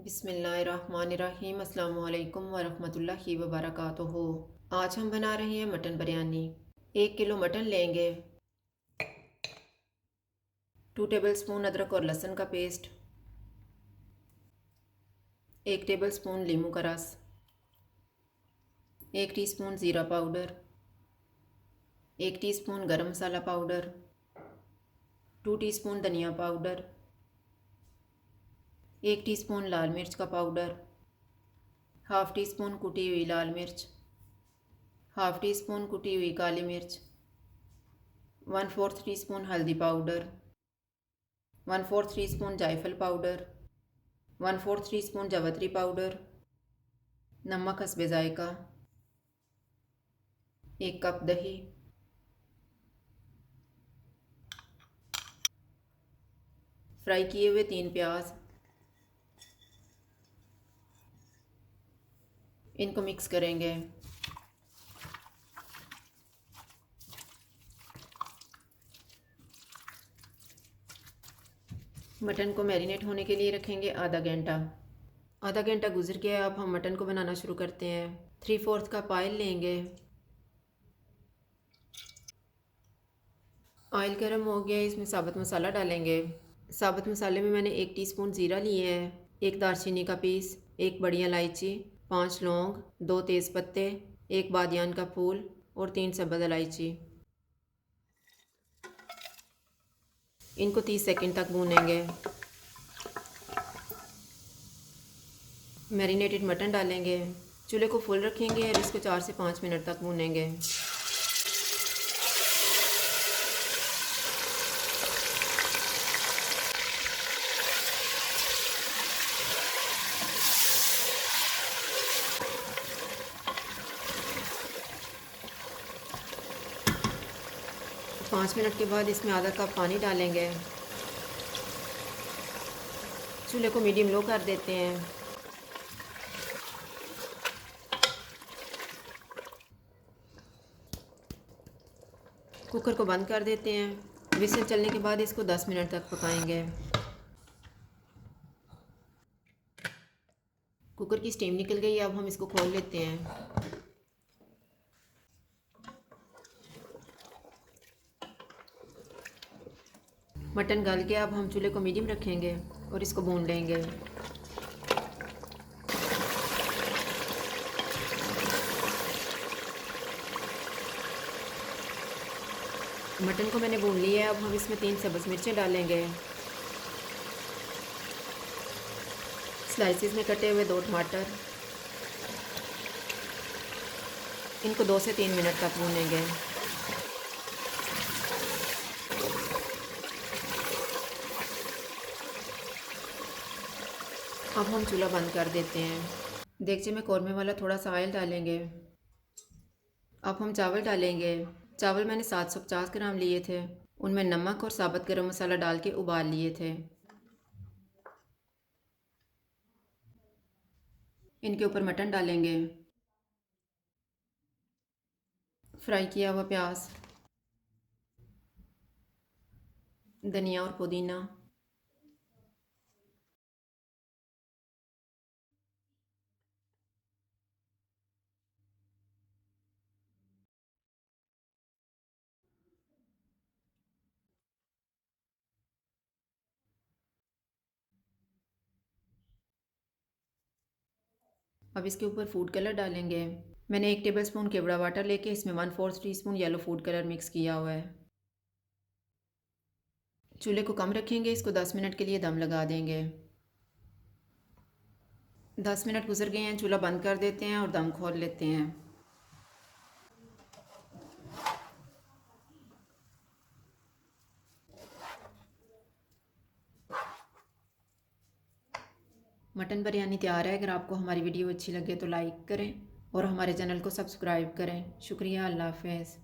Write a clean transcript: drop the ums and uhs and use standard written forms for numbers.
बिस्मिल्लाहिर्रहमानिर्रहीम। अस्सलाम वालेकुम वरहमतुल्लाहि वबरकातुहू। आज हम बना रहे हैं मटन बिरयानी। 1 किलो मटन लेंगे, 2 टेबलस्पून अदरक और लहसुन का पेस्ट, 1 टेबलस्पून लीमू का रस, 1 टीस्पून ज़ीरा पाउडर, 1 टीस्पून गरम मसाला पाउडर, 2 टीस्पून धनिया पाउडर, 1 टीस्पून लाल मिर्च का पाउडर, हाफ़ टी स्पून कुटी हुई लाल मिर्च, हाफ़ टी स्पून कुटी हुई काली मिर्च, 1/4 टीस्पून हल्दी पाउडर, 1/4 टीस्पून जायफल पाउडर, 1/4 टीस्पून जावित्री पाउडर, नमक हस्बे जायका, 1 कप दही, फ्राई किए हुए 3 प्याज। इनको मिक्स करेंगे। मटन को मैरिनेट होने के लिए रखेंगे आधा घंटा। आधा घंटा गुजर गया, अब हम मटन को बनाना शुरू करते हैं। 3/4 कप ऑयल लेंगे। ऑयल गर्म हो गया, इसमें साबुत मसाला डालेंगे। साबुत मसाले में मैंने 1 टीस्पून ज़ीरा लिए है, 1 दालचीनी का पीस, 1 बड़ी इलायची, 5 लौंग, 2 तेज़पत्ते, 1 बादियान का फूल और 3 सब्ज़ इलायची। इनको 30 सेकंड तक भूनेंगे। मैरिनेटेड मटन डालेंगे, चूल्हे को फुल रखेंगे और इसको 4 से 5 मिनट तक भूनेंगे। पाँच मिनट के बाद इसमें आधा कप पानी डालेंगे। चूल्हे को मीडियम लो कर देते हैं। कुकर को बंद कर देते हैं। विसल चलने के बाद इसको 10 मिनट तक पकाएंगे। कुकर की स्टीम निकल गई, अब हम इसको खोल लेते हैं। मटन गल गया, अब हम चूल्हे को मीडियम रखेंगे और इसको भून लेंगे। मटन को मैंने भून लिया है, अब हम इसमें 3 सब्ज़ मिर्चें डालेंगे। स्लाइसिस में कटे हुए 2 टमाटर। इनको 2 से 3 मिनट तक भूनेंगे। अब हम चूल्हा बंद कर देते हैं। देगचे में कौरमे वाला थोड़ा सा ऑयल डालेंगे। अब हम चावल डालेंगे। चावल मैंने 750 ग्राम लिए थे, उनमें नमक और साबुत गरम मसाला डाल के उबाल लिए थे। इनके ऊपर मटन डालेंगे, फ्राई किया हुआ प्याज, धनिया और पुदीना, अब इसके ऊपर फूड कलर डालेंगे। मैंने 1 टेबलस्पून केवड़ा वाटर लेके इसमें 1/4 teaspoon yellow food colour mix किया हुआ है। चूल्हे को कम रखेंगे, इसको 10 मिनट के लिए दम लगा देंगे। 10 मिनट गुजर गए हैं, चूल्हा बंद कर देते हैं और दम खोल लेते हैं। मटन बिरयानी तैयार है। अगर आपको हमारी वीडियो अच्छी लगे तो लाइक करें और हमारे चैनल को सब्सक्राइब करें। शुक्रिया। अल्लाह हाफ़िज़।